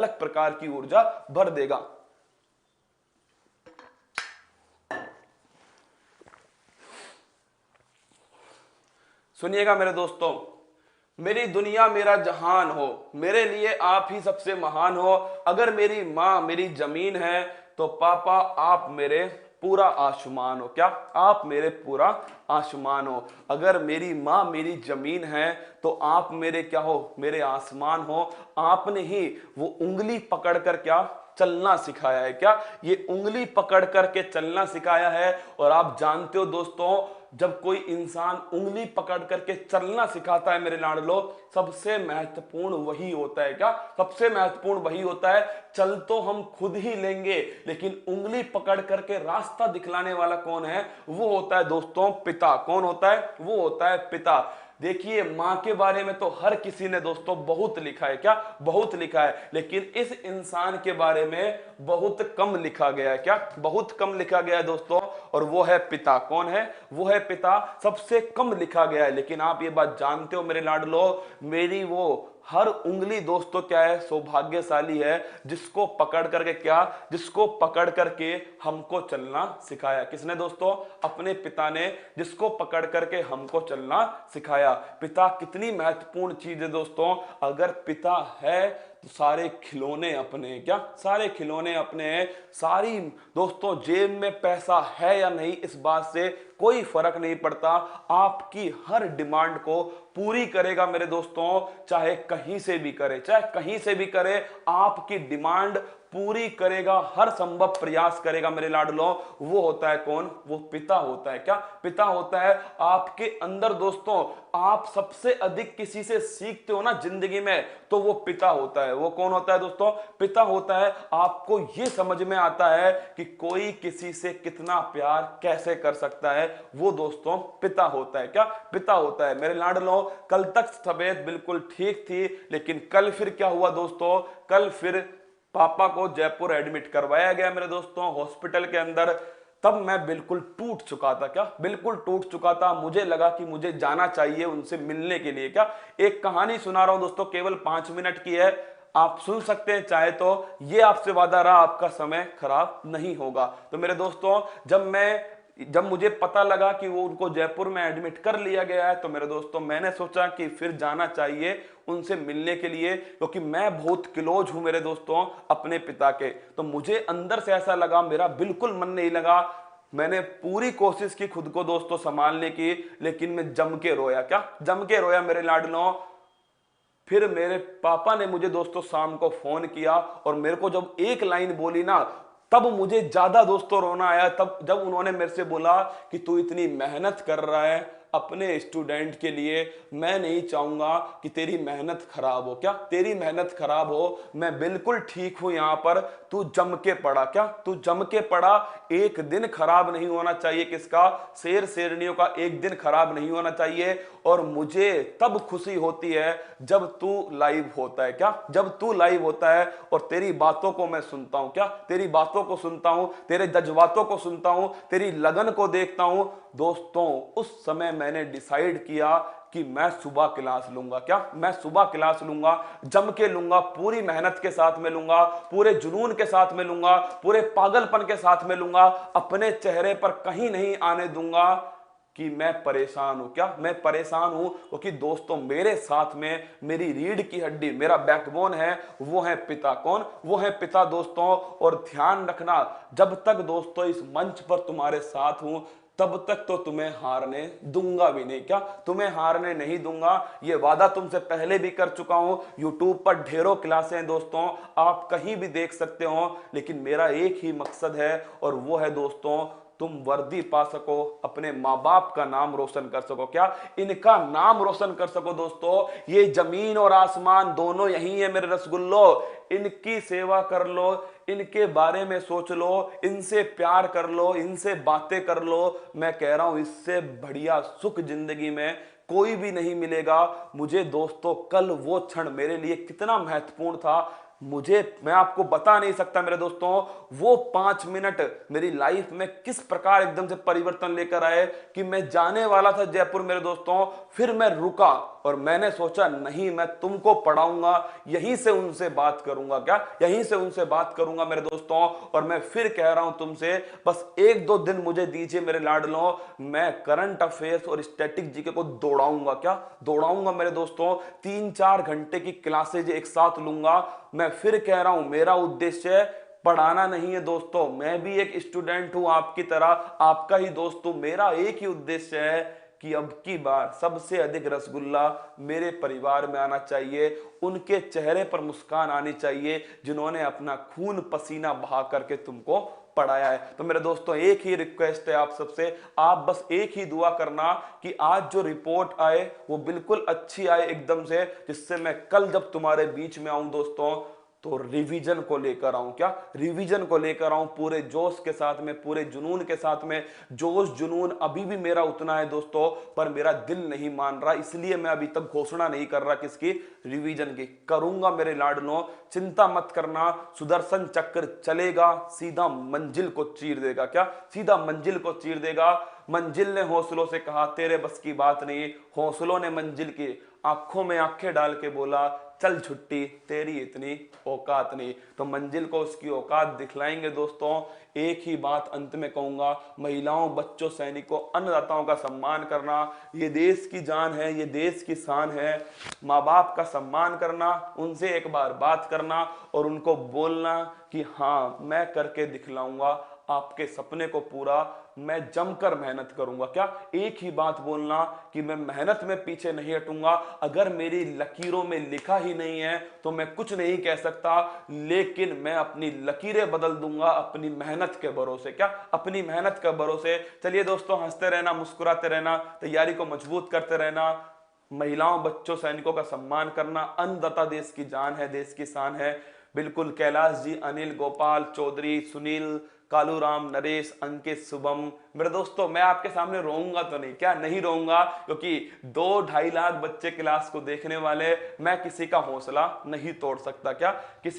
अलग प्रकार की ऊर्जा भर देगा। सुनिएगा मेरे दोस्तों, मेरी दुनिया मेरा जहान हो, मेरे लिए आप ही सबसे महान हो। अगर मेरी माँ मेरी जमीन है तो पापा आप मेरे पूरा आसमान हो। क्या? आप मेरे पूरा आसमान हो। अगर मेरी माँ मेरी जमीन है तो आप मेरे क्या हो? मेरे आसमान हो। आपने ही वो उंगली पकड़ कर क्या चलना सिखाया है। क्या? ये उंगली पकड़ करके चलना सिखाया है। और आप जानते हो दोस्तों, जब कोई इंसान उंगली पकड़ करके चलना सिखाता है मेरे लाडलो, सबसे महत्वपूर्ण वही होता है। क्या? सबसे महत्वपूर्ण वही होता है। चल तो हम खुद ही लेंगे, लेकिन उंगली पकड़ करके रास्ता दिखलाने वाला कौन है? वो होता है दोस्तों पिता। कौन होता है? वो होता है पिता। देखिए, मां के बारे में तो हर किसी ने दोस्तों बहुत लिखा है। क्या? बहुत लिखा है। लेकिन इस इंसान के बारे में बहुत कम लिखा गया है। क्या? बहुत कम लिखा गया है दोस्तों। और वो है पिता। कौन है? वो है पिता। सबसे कम लिखा गया है। लेकिन आप ये बात जानते हो मेरे लाडलो, मेरी वो हर उंगली दोस्तों क्या है? सौभाग्यशाली है, जिसको पकड़ करके क्या? जिसको पकड़ करके हमको चलना सिखाया। किसने दोस्तों? अपने पिता ने, जिसको पकड़ करके हमको चलना सिखाया। पिता कितनी महत्वपूर्ण चीज है दोस्तों। अगर पिता है तो सारे खिलौने अपने हैं। क्या? सारे खिलौने अपने हैं। सारी दोस्तों जेब में पैसा है या नहीं, इस बात से कोई फर्क नहीं पड़ता। आपकी हर डिमांड को पूरी करेगा मेरे दोस्तों, चाहे कहीं से भी करे, चाहे कहीं से भी करे, आपकी डिमांड पूरी करेगा, हर संभव प्रयास करेगा मेरे लाडलो। वो होता है कौन? वो पिता होता है। क्या? पिता होता है। आपके अंदर दोस्तों आप सबसे अधिक किसी से सीखते हो ना जिंदगी में, तो वो पिता होता है। वो कौन होता है दोस्तों? पिता होता है। आपको ये समझ में आता है कि कोई किसी से कितना प्यार कैसे कर सकता है, वो दोस्तों पिता होता है। क्या? पिता होता है मेरे लाडलो। कल तक तबीयत बिल्कुल ठीक थी, लेकिन कल फिर क्या हुआ दोस्तों? कल फिर पापा को जयपुर एडमिट करवाया गया मेरे दोस्तों हॉस्पिटल के अंदर। तब मैं बिल्कुल टूट चुका था। क्या? बिल्कुल टूट चुका था। मुझे लगा कि मुझे जाना चाहिए उनसे मिलने के लिए। क्या? एक कहानी सुना रहा हूं दोस्तों, केवल 5 मिनट की है, आप सुन सकते हैं चाहे तो। ये आपसे वादा रहा, आपका समय खराब नहीं होगा। तो मेरे दोस्तों, जब मुझे पता लगा कि वो उनको जयपुर में एडमिट कर लिया गया है, तो मेरे दोस्तों मैंने सोचा कि फिर जाना चाहिए उनसे मिलने के लिए, क्योंकि मैं बहुत क्लोज हूं मेरे दोस्तों अपने पिता के। तो मुझे अंदर से ऐसा लगा, मेरा बिल्कुल मन नहीं लगा। मैंने पूरी कोशिश की खुद को दोस्तों संभालने की, लेकिन मैं जम के रोया। क्या? जम के रोया मेरे लाडलों। फिर मेरे पापा ने मुझे दोस्तों शाम को फोन किया, और मेरे को जब एक लाइन बोली ना, तब मुझे ज्यादा दोस्तों रोना आया। तब जब उन्होंने मेरे से बोला कि तू इतनी मेहनत कर रहा है अपने स्टूडेंट के लिए, मैं नहीं चाहूंगा कि तेरी मेहनत खराब हो। क्या? तेरी मेहनत खराब हो। मैं बिल्कुल ठीक हूं यहां पर, तू जम के पड़ा। क्या? तू जम के पड़ा। एक दिन खराब नहीं होना चाहिए किसका? शेर शेरनियों का एक दिन खराब नहीं होना चाहिए। और मुझे तब खुशी होती है जब तू लाइव होता है। क्या? जब तू लाइव होता है और तेरी बातों को मैं सुनता हूं। क्या? तेरी बातों को सुनता हूं, तेरे जज्बातों को सुनता हूं, तेरी लगन को देखता हूं दोस्तों। उस समय मैंने डिसाइड किया कि मैं सुबह क्लास लूंगा। क्या? मैं सुबह क्लास लूंगा, जम के लूंगा, पूरी मेहनत के साथ में लूंगा, पूरे जुनून के साथ में लूंगा, पूरे पागलपन के साथ में लूंगा। अपने चेहरे पर कहीं नहीं आने दूंगा कि मैं परेशान हूं। क्या? मैं परेशान हूं, क्योंकि दोस्तों मेरे साथ में मेरी रीढ़ की हड्डी, मेरा बैकबोन है, वो है पिता। कौन? वो है पिता दोस्तों। और ध्यान रखना, जब तक दोस्तों इस मंच पर तुम्हारे साथ हूं, तब तक तो तुम्हें हारने दूंगा भी नहीं। क्या? तुम्हें हारने नहीं दूंगा, ये वादा तुमसे पहले भी कर चुका हूं। यूट्यूब पर ढेरों क्लासें हैं दोस्तों, आप कहीं भी देख सकते हो। लेकिन मेरा एक ही मकसद है, और वो है दोस्तों, तुम वर्दी पा सको, अपने माँ बाप का नाम रोशन कर सको। क्या? इनका नाम रोशन कर सको दोस्तों। ये जमीन और आसमान दोनों यही है मेरे रसगुल्लो। इनकी सेवा कर लो, इनके बारे में सोच लो, इनसे प्यार कर लो, इनसे बातें कर लो। मैं कह रहा हूं, इससे बढ़िया सुख जिंदगी में कोई भी नहीं मिलेगा। मुझे दोस्तों कल वो क्षण मेरे लिए कितना महत्वपूर्ण था, मैं आपको बता नहीं सकता मेरे दोस्तों। वो 5 मिनट मेरी लाइफ में किस प्रकार एकदम से परिवर्तन लेकर आए कि मैं जाने वाला था जयपुर मेरे दोस्तों, फिर मैं रुका। और मैंने सोचा नहीं, मैं तुमको पढ़ाऊंगा, यहीं से उनसे बात करूंगा। क्या यहीं से उनसे बात करूंगा मेरे दोस्तों। और मैं फिर कह रहा हूं तुमसे, बस 1-2 दिन मुझे दीजिए मेरे लाडलों, मैं करंट अफेयर्स और स्टैटिक जीके को दौड़ाऊंगा। क्या दौड़ाऊंगा मेरे दोस्तों, 3-4 घंटे की क्लासेज एक साथ लूंगा। मैं फिर कह रहा हूं, मेरा उद्देश्य पढ़ाना नहीं है दोस्तों, मैं भी एक स्टूडेंट हूं आपकी तरह, आपका ही दोस्त हूं। मेरा एक ही उद्देश्य है कि अब की बार सबसे अधिक रसगुल्ला मेरे परिवार में आना चाहिए, उनके चेहरे पर मुस्कान आनी चाहिए जिन्होंने अपना खून पसीना बहा करके तुमको पढ़ाया है। तो मेरे दोस्तों एक ही रिक्वेस्ट है आप सबसे, आप बस एक ही दुआ करना कि आज जो रिपोर्ट आए वो बिल्कुल अच्छी आए एकदम से, जिससे मैं कल जब तुम्हारे बीच में आऊं दोस्तों तो रिवीजन को लेकर आऊं। क्या रिवीजन को लेकर आऊं पूरे जोश के साथ में, पूरे जुनून के साथ में। जोश जुनून अभी भी मेरा उतना है दोस्तों, पर मेरा दिल नहीं मान रहा, इसलिए मैं अभी तक घोषणा नहीं कर रहा किसकी, रिवीजन की। करूंगा मेरे लाडलों, चिंता मत करना, सुदर्शन चक्र चलेगा, सीधा मंजिल को चीर देगा। क्या सीधा मंजिल को चीर देगा। मंजिल ने हौसलों से कहा तेरे बस की बात नहीं, हौसलों ने मंजिल की आंखों में आंखें डाल के बोला चल छुट्टी, तेरी इतनी औकात नहीं। तो मंजिल को उसकी औकात दिखलाएंगे दोस्तों। एक ही बात अंत में कहूंगा, महिलाओं, बच्चों, सैनिकों, अन्नदाताओं का सम्मान करना, ये देश की जान है, ये देश की शान है। माँ बाप का सम्मान करना, उनसे एक बार बात करना और उनको बोलना कि हाँ मैं करके दिखलाऊंगा आपके सपने को पूरा, मैं जमकर मेहनत करूंगा। क्या एक ही बात बोलना कि मैं मेहनत में पीछे नहीं हटूंगा, अगर मेरी लकीरों में लिखा ही नहीं है तो मैं कुछ नहीं कह सकता, लेकिन मैं अपनी लकीरें बदल दूंगा अपनी मेहनत के भरोसे। क्या अपनी मेहनत के भरोसे। चलिए दोस्तों, हंसते रहना, मुस्कुराते रहना, तैयारी को मजबूत करते रहना, महिलाओं, बच्चों, सैनिकों का सम्मान करना। अन्नदाता देश की जान है, देश की शान है। बिल्कुल कैलाश जी, अनिल, गोपाल, चौधरी, सुनील, कालूराम, नरेश, अंकित, शुभम, मेरे दोस्तों मैं आपके सामने रोऊंगा तो नहीं, क्या नहीं रोऊंगा, क्योंकि 2-2.5 लाख बच्चे क्लास को देखने वाले, मैं किसी का हौसला नहीं तोड़ सकता। क्या किसी